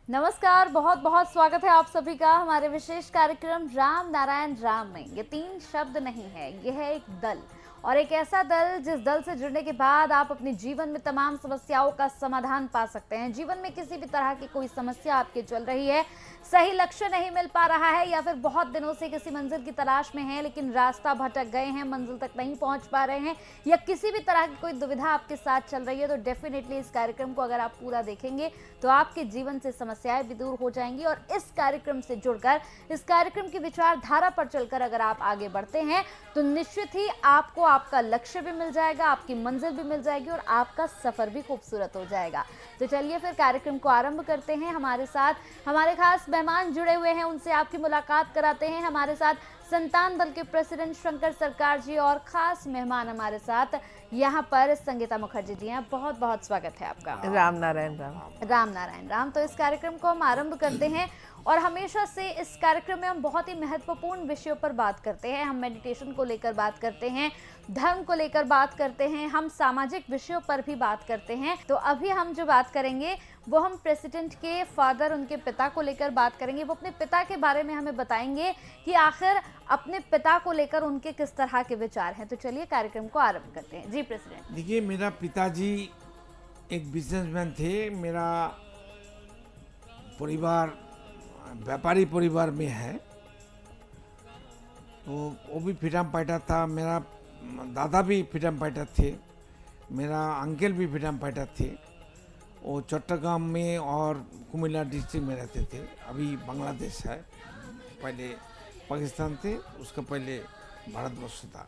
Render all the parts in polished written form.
नमस्कार, बहुत बहुत स्वागत है आप सभी का हमारे विशेष कार्यक्रम राम नारायण राम में। ये तीन शब्द नहीं है, ये है एक दल, और एक ऐसा दल जिस दल से जुड़ने के बाद आप अपने जीवन में तमाम समस्याओं का समाधान पा सकते हैं। जीवन में किसी भी तरह की कोई समस्या आपकी चल रही है, सही लक्ष्य नहीं मिल पा रहा है, या फिर बहुत दिनों से किसी मंजिल की तलाश में है लेकिन रास्ता भटक गए हैं, मंजिल तक नहीं पहुंच पा रहे हैं, या किसी भी तरह की कोई दुविधा आपके साथ चल रही है, तो डेफिनेटली इस कार्यक्रम को अगर आप पूरा देखेंगे तो आपके जीवन से समस्याएं भी दूर हो जाएंगी। और इस कार्यक्रम से जुड़कर, इस कार्यक्रम की विचारधारा पर चलकर अगर आप आगे बढ़ते हैं तो निश्चित ही आपको आपका लक्ष्य भी मिल जाएगा, आपकी मंजिल भी मिल जाएगी और आपका सफर भी खूबसूरत हो जाएगा। तो चलिए फिर कार्यक्रम को आरंभ करते हैं। हमारे साथ हमारे खास मेहमान जुड़े हुए हैं, उनसे आपकी मुलाकात कराते हैं। हमारे साथ संतान दल के प्रेसिडेंट शंकर सरकार जी और खास मेहमान हमारे साथ यहाँ पर संगीता मुखर्जी जी हैं। बहुत बहुत स्वागत है आपका। राम नारायण राम। राम नारायण राम। तो इस कार्यक्रम को हम आरंभ करते हैं और हमेशा से इस कार्यक्रम में हम बहुत ही महत्वपूर्ण विषयों पर बात करते हैं। हम मेडिटेशन को लेकर बात करते हैं, धर्म को लेकर बात करते हैं, हम सामाजिक विषयों पर भी बात करते हैं। तो अभी हम जो बात करेंगे वो हम प्रेसिडेंट के फादर, उनके पिता को लेकर बात करेंगे। वो अपने पिता के बारे में हमें बताएंगे कि आखिर अपने पिता को लेकर उनके किस तरह के विचार हैं। तो चलिए कार्यक्रम को आरंभ करते हैं। जी प्रेसिडेंट। देखिए, मेरा पिताजी एक बिजनेसमैन थे। मेरा परिवार व्यापारी परिवार में है, तो वो भी फ्रीडम फाइटर था। मेरा दादा भी फ्रीडम फाइटर थे, मेरा अंकल भी फ्रीडम फाइटर थे। वो चट्टग्राम में और कुमिल्ला डिस्ट्रिक्ट में रहते थे। अभी बांग्लादेश है, पहले पाकिस्तान थे, उसका पहले भारतवर्ष था।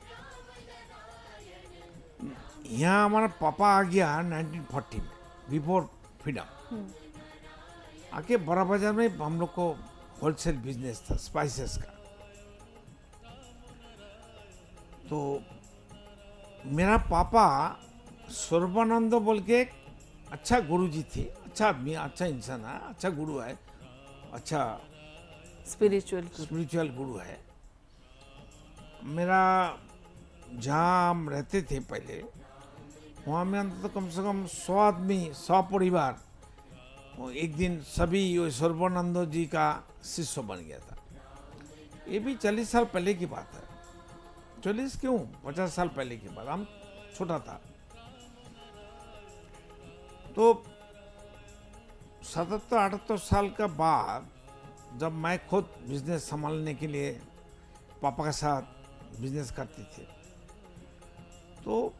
यहाँ हमारा पापा आ गया 1940 में, बिफोर फ्रीडम। आके बड़ा बाजार में हम लोग को होलसेल बिजनेस था स्पाइसेस का। तो मेरा पापा सर्बानंद बोल के एक अच्छा गुरुजी थे, अच्छा आदमी, अच्छा इंसान है, अच्छा गुरु है, अच्छा स्पिरिचुअल गुरु है। मेरा जहाँ हम रहते थे पहले, वहाँ में अंततः कम से कम 100 आदमी, 100 परिवार एक दिन सभी सर्बानंद जी का शिष्य बन गया था। ये भी 40 साल पहले की बात है। 40 क्यों, 50 साल पहले की बात। हम छोटा था। तो 77-78 साल का बाद जब मैं खुद बिजनेस संभालने के लिए पापा के साथ बिजनेस करते थे, तो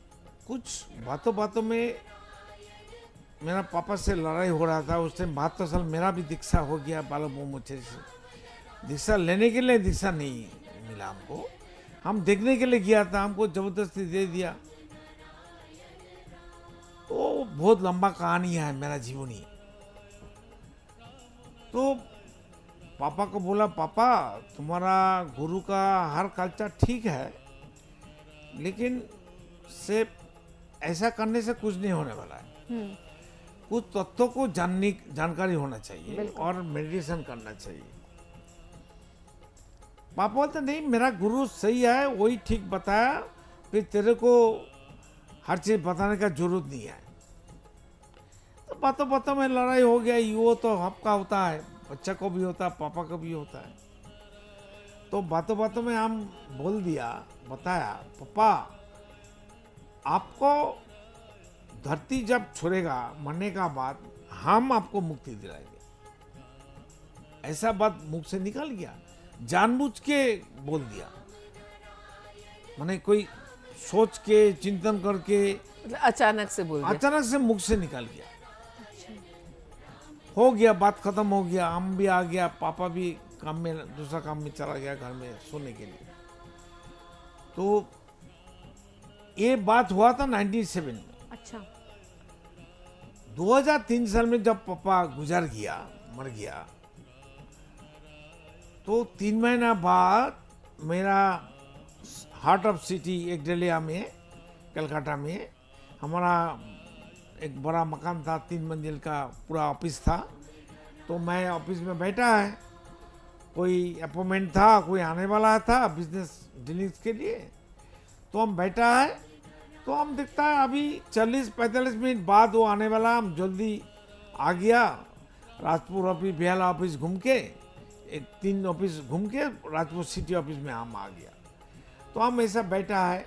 कुछ बातों बातों में मेरा पापा से लड़ाई हो रहा था। उस टाइम 72 साल मेरा भी दीक्षा हो गया बालो मुझे से। दीक्षा लेने के लिए दीक्षा नहीं मिला हमको, हम देखने के लिए गया था, हमको जबरदस्ती दे दिया। तो बहुत लंबा कहानी है मेरा जीवनी। तो पापा को बोला, पापा तुम्हारा गुरु का हर कल्चर ठीक है, लेकिन सिर्फ ऐसा करने से कुछ नहीं होने वाला है। कुछ तत्वों को जानकारी होना चाहिए और मेडिटेशन करना चाहिए। पापा बोलते नहीं, मेरा गुरु सही है, वही ठीक बताया, फिर तेरे को हर चीज बताने का जरूरत नहीं है। तो बातों बातों में लड़ाई हो गया। वो तो आपका होता है, बच्चा को भी होता है, पापा को भी होता है। तो बातों बातों में हम बोल दिया, बताया, पापा आपको धरती जब छोड़ेगा मरने का बाद, हम आपको मुक्ति दिलाएंगे। ऐसा बात मुख से निकल गया, जानबूझ के बोल दिया। मैंने कोई सोच के चिंतन करके अचानक से बोल दिया। अचानक से मुख से निकल गया। हो गया, बात खत्म हो गया। हम भी आ गया, पापा भी काम में, दूसरा काम में चला गया घर में सोने के लिए। तो ये बात हुआ था 97 में। अच्छा। 2003 साल में जब पापा गुजर गया, मर गया, तो 3 महीना बाद मेरा हार्ट ऑफ सिटी एक डेलिया में, कलकत्ता में, हमारा एक बड़ा मकान था, 3 मंजिल का पूरा ऑफिस था। तो मैं ऑफिस में बैठा है, कोई अपॉइंटमेंट था, कोई आने वाला था बिजनेस डीलिंग्स के लिए। तो हम बैठा है, तो हम दिखता है अभी 40-45 मिनट बाद वो आने वाला। हम जल्दी आ गया, राजपुर ऑफिस, बेहला ऑफिस घूम के, एक 3 ऑफिस घूम के राजपुर सिटी ऑफिस में हम आ गया। तो हम ऐसा बैठा है,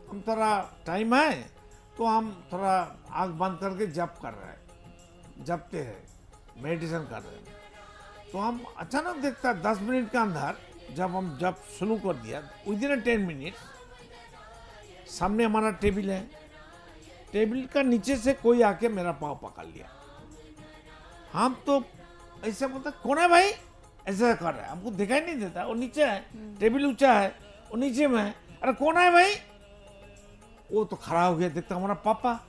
हम थोड़ा टाइम है तो हम थोड़ा आँख बंद करके जप कर रहे हैं, जपते हैं, मेडिटेशन कर रहे हैं। तो हम अचानक देखता 10 मिनट के अंदर जब हम जप शुरू कर दिया, विद इन 10 मिनट सामने हमारा टेबल है, टेबल का नीचे से कोई आके मेरा पाँव पकड़ लिया। हम तो ऐसा बोलता कौन है भाई, ऐसा कर रहा है, हमको दिखाई नहीं देता, वो नीचे है, टेबल ऊंचा है, वो नीचे में है, अरे कौन है भाई। वो तो खड़ा हो गया, देखता हमारा पापा,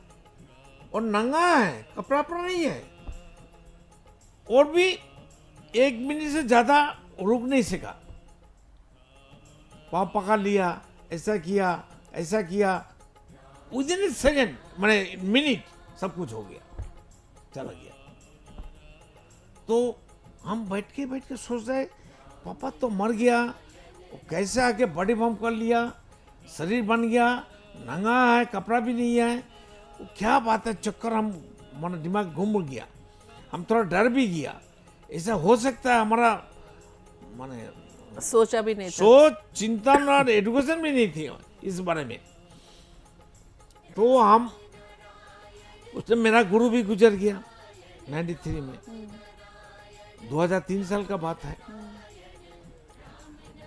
और नंगा है, कपड़ा वपड़ा नहीं है, और भी 1 मिनट से ज्यादा रुक नहीं सका, पाँव पकड़ लिया, ऐसा किया, ऐसा किया, विद इन सेकेंड मैंने मिनट सब कुछ हो गया, चला गया। तो हम बैठ के सोच रहे पापा तो मर गया, वो कैसे आके बॉडी बम कर लिया, शरीर बन गया, नंगा है, कपड़ा भी नहीं है, वो क्या बात है, चक्कर हम मन दिमाग घूम गया, हम थोड़ा डर भी गया, ऐसा हो सकता है हमारा माने सोचा भी नहीं था। सोच, चिंतन और एडुकेशन भी नहीं थी इस बारे में। तो हम उस टाइम मेरा गुरु भी गुजर गया 93 में, 2003 साल का बात है।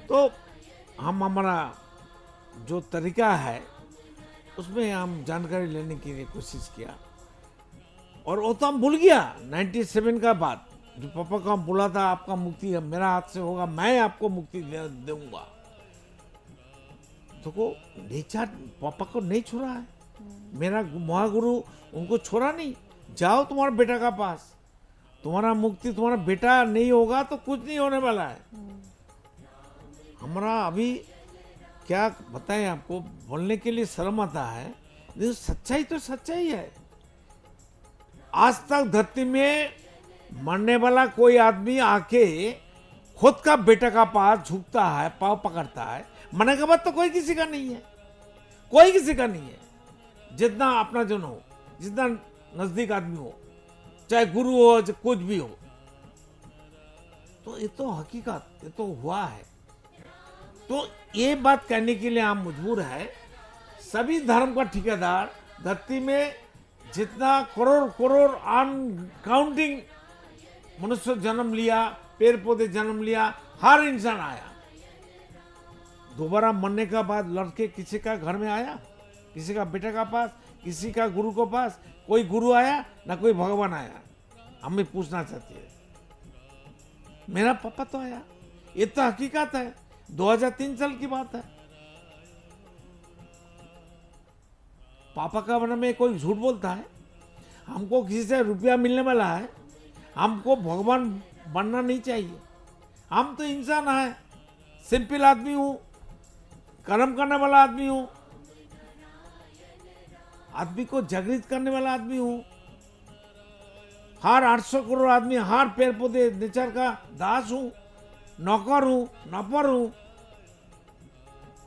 तो हम हमारा जो तरीका है उसमें हम जानकारी लेने की लिए कोशिश किया, और वो तो हम भूल गया 97 का बाद, जो पापा का बोला था आपका मुक्ति मेरा हाथ से होगा, मैं आपको मुक्ति दूंगा। तो को नेचर पापा को नहीं छोड़ा है, मेरा महागुरु उनको छोड़ा नहीं, जाओ तुम्हारे बेटा का पास, तुम्हारा मुक्ति, तुम्हारा बेटा नहीं होगा तो कुछ नहीं होने वाला है। हमारा अभी क्या बताएं आपको, बोलने के लिए शर्म आता है, लेकिन सच्चाई तो सच्चाई है। आज तक धरती में मरने वाला कोई आदमी आके खुद का बेटा का पास झुकता है, पाँव पकड़ता है, मरने के बाद तो कोई किसी का नहीं है, कोई किसी का नहीं है, जितना अपना जन हो, जितना नजदीक आदमी हो, चाहे गुरु हो, चाहे कुछ भी हो। तो ये तो हकीकत, ये तो हुआ है। तो ये बात कहने के लिए हम मजबूर है, सभी धर्म का ठेकेदार धरती में जितना करोड़ करोड़ अनकाउंटिंग मनुष्य जन्म लिया, पेड़ पौधे जन्म लिया, हर इंसान आया, दोबारा मरने का बाद लड़के किसी का घर में आया, किसी का बेटा का पास, किसी का गुरु को पास, कोई गुरु आया ना कोई भगवान आया। हमें पूछना चाहती है, मेरा पापा तो आया, ये तो हकीकत है, 2003 साल की बात है। पापा का मन में कोई झूठ बोलता है, हमको किसी से रुपया मिलने वाला है, हमको भगवान बनना नहीं चाहिए, हम तो इंसान है, सिंपल आदमी हूं, कर्म करने वाला आदमी हूं, आदमी को जागृत करने वाला आदमी हूं, हर 800 करोड़ आदमी, हर पेड़ पौधे नेचर का दास हूं, नौकर हूं, नौकर हूं।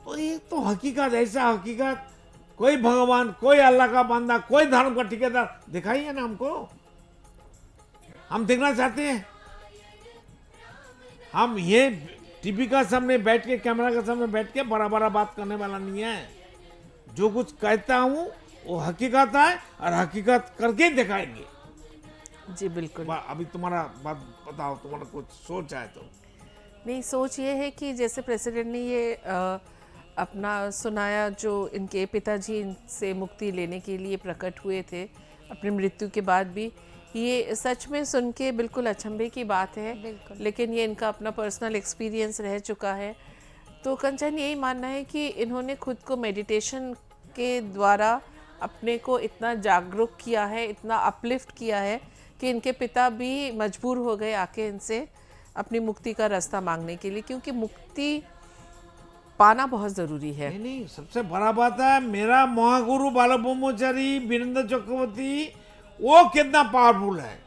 तो ये तो हकीकत, ऐसा हकीकत कोई भगवान, कोई अल्लाह का बंदा, कोई धर्म का ठेकेदार दिखाइए ना हमको, हम देखना चाहते हैं। हम ये टीवी का सामने बैठ के, कैमरा के सामने बैठ के बड़ा बड़ा बात करने वाला नहीं है, जो कुछ कहता हूं वो हकीकत है, और हकीकत करके दिखाएंगे। जी बिल्कुल। अभी तुम्हारा बात बताओ, तुम्हारा कुछ सोच है तो? नहीं, सोच ये है कि जैसे प्रेसिडेंट ने ये अपना सुनाया, जो इनके पिताजी इनसे मुक्ति लेने के लिए प्रकट हुए थे अपनी मृत्यु के बाद भी, ये सच में सुन के बिल्कुल अचंभे की बात है, लेकिन ये इनका अपना पर्सनल एक्सपीरियंस रह चुका है। तो कंचन यही मानना है कि इन्होंने खुद को मेडिटेशन के द्वारा अपने को इतना जागरूक किया है, इतना अपलिफ्ट किया है कि इनके पिता भी मजबूर हो गए आके इनसे अपनी मुक्ति का रास्ता मांगने के लिए, क्योंकि मुक्ति पाना बहुत ज़रूरी है। नहीं, सबसे बड़ा बात है, मेरा महागुरु बालक ब्रह्मचारी वीरेंद्र चक्रवर्ती, वो कितना पावरफुल है।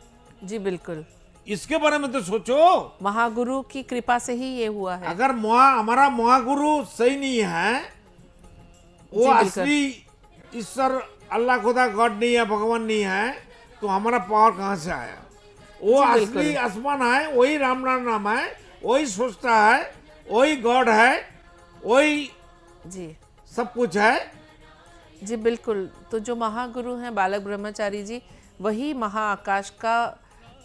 जी बिल्कुल, इसके बारे में तो सोचो, महागुरु की कृपा से ही ये हुआ है। अगर हमारा महागुरु सही नहीं है, वो असली ईश्वर अल्लाह खुदा गॉड नहीं है, भगवान नहीं है, तो हमारा पावर कहाँ से आया? वो जी, असली बिल्कुल। आसमान है, वही राम नाम है, वही सोचता है, वही गॉड है, वही जी सब कुछ है। जी बिल्कुल। तो जो महागुरु हैं बालक ब्रह्मचारी जी, वही महाआकाश का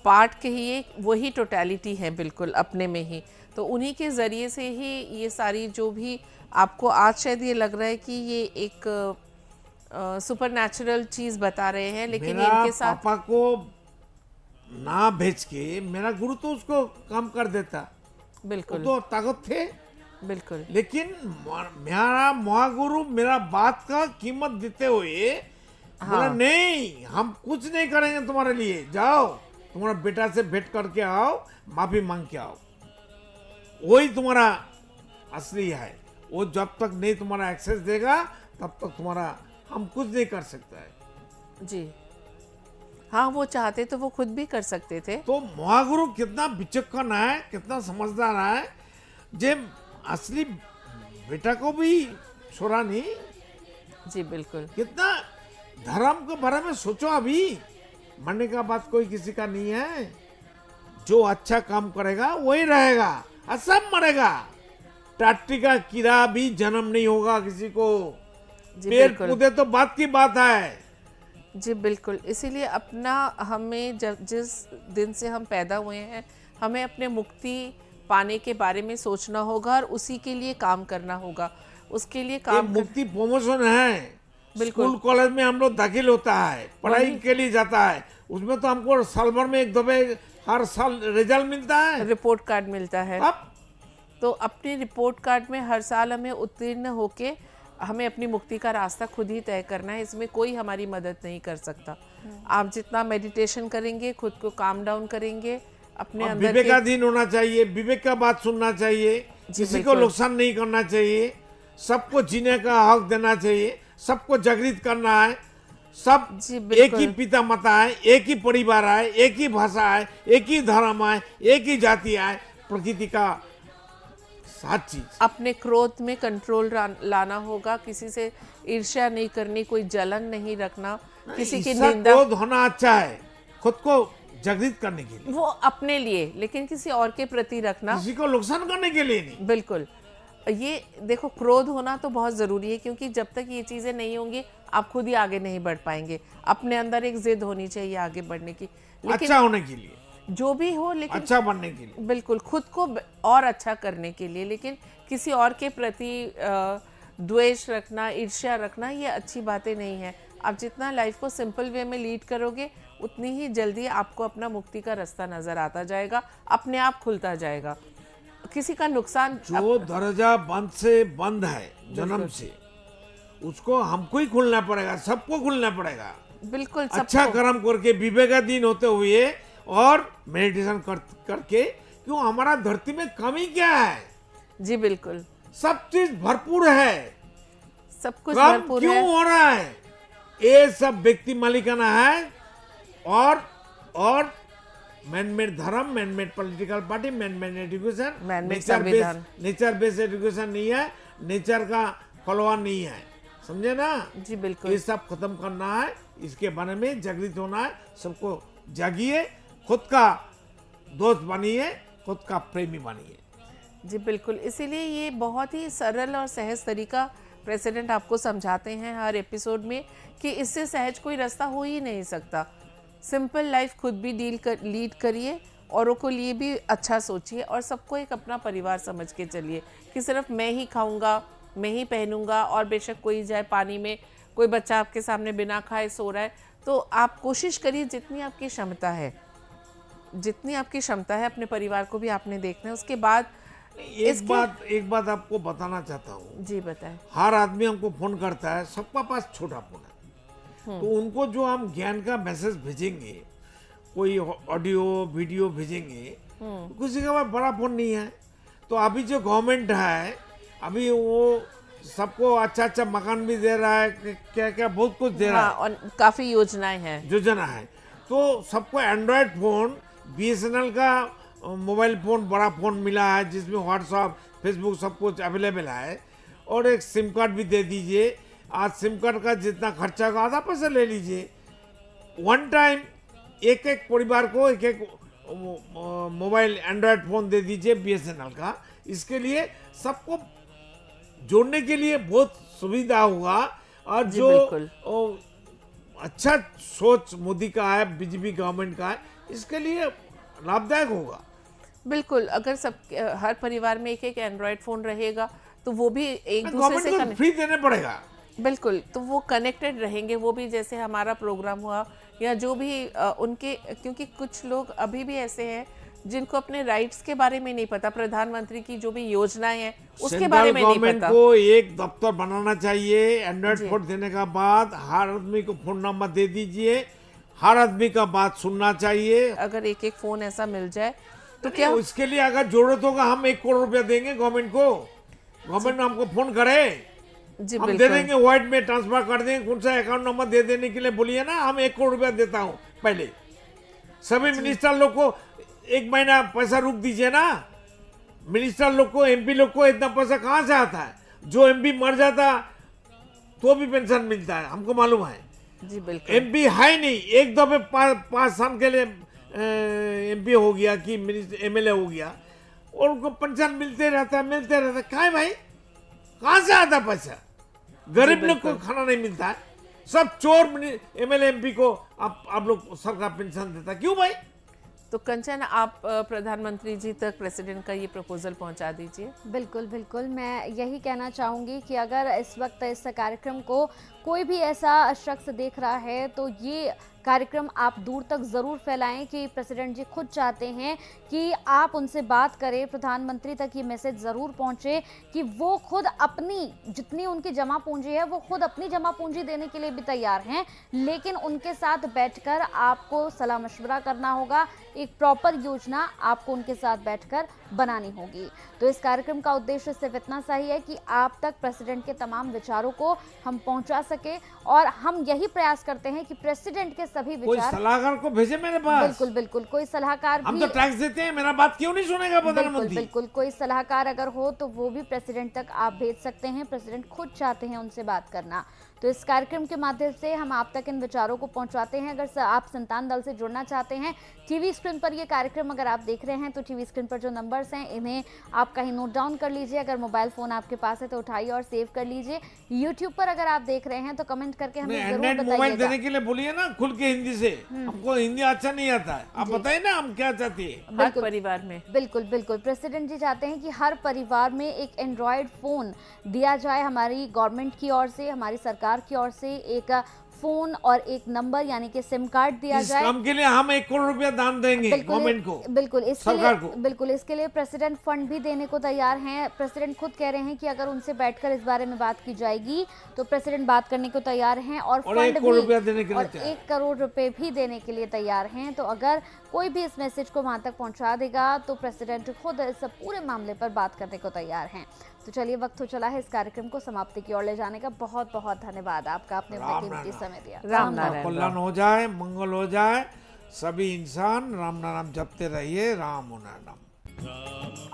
पार्ट के ही एक वही टोटलिटी है बिल्कुल अपने में ही। तो उन्हीं के ज़रिए से ही ये सारी जो भी आपको आज शायद ये लग रहा है कि ये एक सुपर नेचुरल चीज़ बता रहे हैं, लेकिन मेरा इनके साथ पापा को ना भेज के मेरा गुरु तो उसको काम कर देता, वो बिल्कुल तो ताकत थे। बिल्कुल लेकिन मेरा महागुरु मेरा बात का कीमत देते हुए बोला नहीं, हम कुछ नहीं करेंगे तुम्हारे लिए, जाओ तुम्हारा बेटा से भेंट करके आओ, माफी मांग के आओ, वही तुम्हारा असली है। वो जब तक नहीं तुम्हारा एक्सेस देगा तब तक तुम्हारा हम कुछ नहीं कर सकता है। जी। हाँ, वो चाहते तो वो खुद भी कर सकते थे। तो महागुरु कितना विचक्षण है, कितना समझदार है, जे असली बेटा को भी छोड़ा नहीं। जी बिल्कुल कितना धर्म के बारे में सोचो, अभी मरने का बात कोई किसी का नहीं है। जो अच्छा काम करेगा वही रहेगा और सब मरेगा। टाट्टी का कीड़ा भी जन्म नहीं होगा किसी को। जी पेड़ बिल्कुल पौधे तो बात की बात है। जी बिल्कुल। इसीलिए अपना हमें जब जिस दिन से हम पैदा हुए हैं, हमें अपने मुक्ति पाने के बारे में सोचना होगा और उसी के लिए काम करना होगा। उसके लिए ये काम मुक्ति प्रमोशन है। बिल्कुल। स्कूल कॉलेज में हम लोग दाखिल होता है, पढ़ाई के लिए जाता है, उसमें तो हमको साल भर में एक दफे हर साल रिजल्ट मिलता है। रिपोर्ट कार्ड मिलता है। अब तो अपने रिपोर्ट कार्ड में हर साल हमें उत्तीर्ण होके हमें अपनी मुक्ति का रास्ता खुद ही तय करना है। इसमें कोई हमारी मदद नहीं कर सकता। आप जितना मेडिटेशन करेंगे, खुद को काम डाउन करेंगे, अपने और अंदर के विवेकाधीन होना चाहिए, विवेक का बात सुनना चाहिए, जी, किसी को बिल्कुल। नुकसान नहीं करना चाहिए, सबको जीने का हक देना चाहिए, सबको जागृत करना है। सब जी, एक बिल्कुल। ही पिता माता है, एक ही परिवार है, एक ही भाषा है, एक ही धर्म है, एक ही जाति है, प्रकृति का सात चीज। अपने क्रोध में कंट्रोल लाना होगा। किसी से ईर्ष्या नहीं करनी, कोई जलन नहीं रखना, किसी की ईर्ष्या निंदा। क्रोध होना अच्छा है खुद को जागृत करने के लिए, वो अपने लिए, लेकिन किसी और के प्रति रखना किसी को नुकसान करने के लिए नहीं। बिल्कुल। ये देखो, क्रोध होना तो बहुत ज़रूरी है, क्योंकि जब तक ये चीज़ें नहीं होंगी आप खुद ही आगे नहीं बढ़ पाएंगे। अपने अंदर एक जिद होनी चाहिए आगे बढ़ने की। लेकिन अच्छा होने के लिए, जो भी हो, लेकिन अच्छा बनने के लिए। बिल्कुल खुद को और अच्छा करने के लिए। लेकिन किसी और के प्रति द्वेष रखना, ईर्ष्या रखना, ये अच्छी बातें नहीं है। आप जितना लाइफ को सिंपल वे में लीड करोगे, उतनी ही जल्दी आपको अपना मुक्ति का रास्ता नजर आता जाएगा, अपने आप खुलता जाएगा। किसी का नुकसान जो दरजा बंद से बंद है जन्म से, उसको हमको ही खुलना पड़ेगा, सबको खुलना पड़ेगा। बिल्कुल अच्छा सबको। कर्म करके विवेकाधीन होते हुए और मेडिटेशन करके, क्यों हमारा धरती में कमी क्या है? जी बिल्कुल, सब चीज भरपूर है, सब कुछ कम भरपूर क्यों है। हो रहा है? ये सब व्यक्ति मालिकाना है और मैन मेड धर्म, man made political party, man made education, Man-made संविधान। नेचर बेस्ड एजुकेशन नहीं है, नेचर का फॉलोअर नहीं है, समझे ना? जी बिल्कुल। ये सब खत्म करना है, इसके बारे में जागृत होना है। सबको जागिए, खुद का दोस्त बनिए, खुद का प्रेमी बनिए। जी बिल्कुल। इसीलिए ये बहुत ही सरल और सहज तरीका प्रेसिडेंट आपको समझाते हैं हर एपिसोड में, कि इससे सहज कोई रास्ता हो ही नहीं सकता। सिंपल लाइफ खुद भी लीड करिए, औरों को लिए भी अच्छा सोचिए, और सबको एक अपना परिवार समझ के चलिए कि सिर्फ मैं ही खाऊंगा, मैं ही पहनूंगा, और बेशक कोई जाए पानी में, कोई बच्चा आपके सामने बिना खाए सो रहा है, तो आप कोशिश करिए जितनी आपकी क्षमता है, जितनी आपकी क्षमता है, अपने परिवार को भी आपने देखना है। उसके बाद एक बात आपको बताना चाहता हूँ। जी बताएं। हर आदमी हमको फोन करता है, सबका पास छोटा फोन है, तो उनको जो हम ज्ञान का मैसेज भेजेंगे, कोई ऑडियो वीडियो भेजेंगे, किसी के पास बड़ा फोन नहीं है। तो अभी जो गवर्नमेंट है, अभी वो सबको अच्छा अच्छा मकान भी दे रहा है, क्या क्या बहुत कुछ दे रहा हाँ, और काफ़ी योजनाएं हैं। है, योजना है। तो सबको एंड्रॉयड फोन, BSNL का मोबाइल फोन, बड़ा फोन मिला है, जिसमें व्हाट्सअप, फेसबुक सब कुछ अवेलेबल है, और एक सिम कार्ड भी दे दीजिए। आज सिम कार्ड का जितना खर्चा का आधा पैसा ले लीजिए। वन टाइम एक एक परिवार को एक एक मोबाइल एंड्रॉयड फ़ोन दे दीजिए BSNL का। इसके लिए सबको जोड़ने के लिए बहुत सुविधा होगा। और जी, जो बिल्कुल। अच्छा सोच मोदी का है, बीजेपी गवर्नमेंट का है, इसके लिए लाभदायक होगा। बिल्कुल, अगर सब हर परिवार में एक एक एंड्रॉयड फ़ोन रहेगा तो वो भी एक दूसरे गवर्नमेंट से को फ्री देने पड़ेगा। बिल्कुल, तो वो कनेक्टेड रहेंगे, वो भी जैसे हमारा प्रोग्राम हुआ या जो भी उनके, क्योंकि कुछ लोग अभी भी ऐसे हैं जिनको अपने राइट्स के बारे में नहीं पता, प्रधानमंत्री की जो भी योजनाएं हैं उसके बारे में नहीं गवर्नमेंट पता। को एक दफ्तर बनाना चाहिए। एंड्रॉयड जी। फोन देने का बाद हर आदमी को फोन नंबर दे दीजिए, हर आदमी का बात सुनना चाहिए। अगर एक एक फ़ोन ऐसा मिल जाए तो नहीं, क्या इसके लिए अगर जरूरत होगा हम 1 करोड़ रुपया देंगे गवर्नमेंट को। गवर्नमेंट हमको फोन करे, जी हम दे बिल्कुल। देंगे, व्हाइट में ट्रांसफर कर देंगे। कौन सा अकाउंट नंबर दे देने के लिए बोलिए ना, हम 1 करोड़ रुपया देता हूँ। पहले सभी मिनिस्टर लोग को 1 महीना पैसा रुक दीजिए ना। मिनिस्टर लोग को, MP लोग को इतना पैसा कहाँ से आता है? जो MP मर जाता तो भी पेंशन मिलता है, हमको मालूम है। जी बिल्कुल। MP है नहीं, एक दफे 5 साल के लिए MP हो गया कि MLA हो गया और उनको पेंशन मिलते रहता है। कहाँ है भाई? कहाँ से आता पैसा? गरीब लोग को खाना नहीं मिलता है, सब चोर MLA MP को आप लोग सरकार पेंशन देता, क्यों भाई? तो कंचन, आप प्रधानमंत्री जी तक प्रेसिडेंट का ये प्रपोजल पहुंचा दीजिए। बिल्कुल बिल्कुल, मैं यही कहना चाहूँगी कि अगर इस वक्त इस कार्यक्रम को कोई भी ऐसा शख्स देख रहा है तो ये कार्यक्रम आप दूर तक ज़रूर फैलाएं कि प्रेसिडेंट जी खुद चाहते हैं कि आप उनसे बात करें, प्रधानमंत्री तक ये मैसेज ज़रूर पहुंचे कि वो खुद अपनी जितनी उनकी जमा पूंजी है वो खुद अपनी जमा पूंजी देने के लिए भी तैयार हैं, लेकिन उनके साथ बैठकर आपको सलाह मशवरा करना होगा, एक प्रॉपर योजना आपको उनके साथ बैठकर बनानी होगी। तो इस कार्यक्रम का उद्देश्य सिर्फ इतना सा ही है कि आप तक प्रेसिडेंट के तमाम विचारों को हम पहुंचा सके और हम यही प्रयास करते हैं कि प्रेसिडेंट के सभी कोई विचार सलाहकार को भेजे मेरे पास। बिल्कुल बिल्कुल, कोई सलाहकार हम भी तो टैक्स देते हैं, मेरा बात क्यों नहीं सुनेगा बिल्कुल प्रधानमंत्री? बिल्कुल, कोई सलाहकार अगर हो तो वो भी प्रेसिडेंट तक आप भेज सकते हैं। प्रेसिडेंट खुद चाहते हैं उनसे बात करना। तो इस कार्यक्रम के माध्यम से हम आप तक इन विचारों को पहुंचाते हैं। अगर आप संतान दल से जुड़ना चाहते हैं, टीवी स्क्रीन पर ये कार्यक्रम अगर आप देख रहे हैं तो टीवी स्क्रीन पर जो नंबर्स हैं इन्हें आप कहीं नोट डाउन कर लीजिए। अगर मोबाइल फोन आपके पास है तो उठाइए और सेव कर लीजिए। यूट्यूब पर अगर आप देख रहे हैं तो कमेंट करके हमें जरूर एंड्रॉइड मोबाइल बताइएगा। देने के लिए बोलिए ना खुल के हिंदी से। हमको हिंदी अच्छा नहीं आता है, आप बताइए ना हम क्या चाहते हैं। हर बिल्कुल। परिवार में बिल्कुल बिल्कुल, प्रेसिडेंट जी चाहते हैं कि हर परिवार में एक एंड्रॉयड फ़ोन दिया जाए। हमारी गवर्नमेंट की ओर से, हमारी सरकार की ओर से एक फ़ोन और एक नंबर यानी कि सिम कार्ड दिया इस जाए। काम के लिए हम 1 करोड़ रुपया दान देंगे गवर्नमेंट को, बिल्कुल इसके सरकार लिए को। बिल्कुल इसके लिए प्रेसिडेंट फंड भी देने को तैयार हैं। प्रेसिडेंट खुद कह रहे हैं कि अगर उनसे बैठकर इस बारे में बात की जाएगी तो प्रेसिडेंट बात करने को तैयार हैं और फंड 1 करोड़ भी रुपया देने के लिए और तैयार। 1 करोड़ रुपए भी देने के लिए तैयार हैं। तो अगर कोई भी इस मैसेज को वहां तक पहुंचा देगा तो प्रेसिडेंट खुद इस पूरे मामले पर बात करने को तैयार हैं। तो चलिए, वक्त हो चला है इस कार्यक्रम को समाप्ति की ओर ले जाने का। बहुत बहुत धन्यवाद आपका, आपने अपना कीमती समय दिया। राम नारायण। कल्याण हो जाए, मंगल हो जाए, सभी इंसान राम नाम जपते रहिए। राम होना नाम।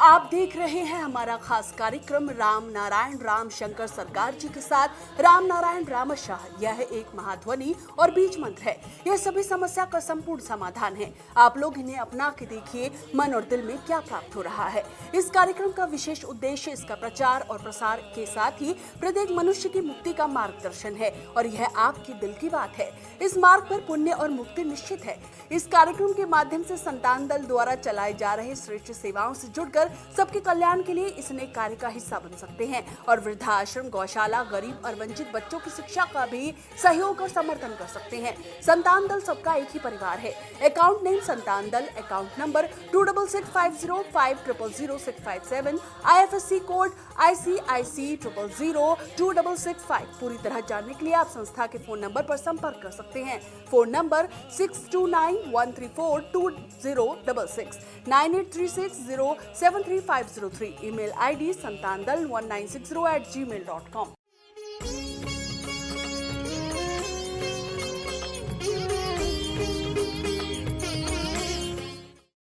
आप देख रहे हैं हमारा खास कार्यक्रम राम नारायण राम शंकर सरकार जी के साथ राम नारायण रामशाह। यह एक महाध्वनि और बीज मंत्र है। यह सभी समस्या का संपूर्ण समाधान है। आप लोग इन्हें अपना के देखिए, मन और दिल में क्या प्राप्त हो रहा है। इस कार्यक्रम का विशेष उद्देश्य इसका प्रचार और प्रसार के साथ ही प्रत्येक मनुष्य की मुक्ति का मार्गदर्शन है और यह आपके दिल की बात है। इस मार्ग पर पुण्य और मुक्ति निश्चित है। इस कार्यक्रम के माध्यम से संतान दल द्वारा चलाए जा रहे श्रेष्ठ सेवाओं से जुड़कर सबके कल्याण के लिए इस नेक कार्य का हिस्सा बन सकते हैं और वृद्धाश्रम, गौशाला, गरीब और वंचित बच्चों की शिक्षा का भी सहयोग और समर्थन कर सकते हैं। संतान दल सबका एक ही परिवार है। अकाउंट नेम संतान दल, account number 266505000657, IFSC code ICIC 000265। पूरी तरह जानने के लिए आप संस्था के फोन नंबर पर संपर्क कर सकते हैं। Phone number 6291342066, 9836073503। Email ID santandal1960@gmail.com।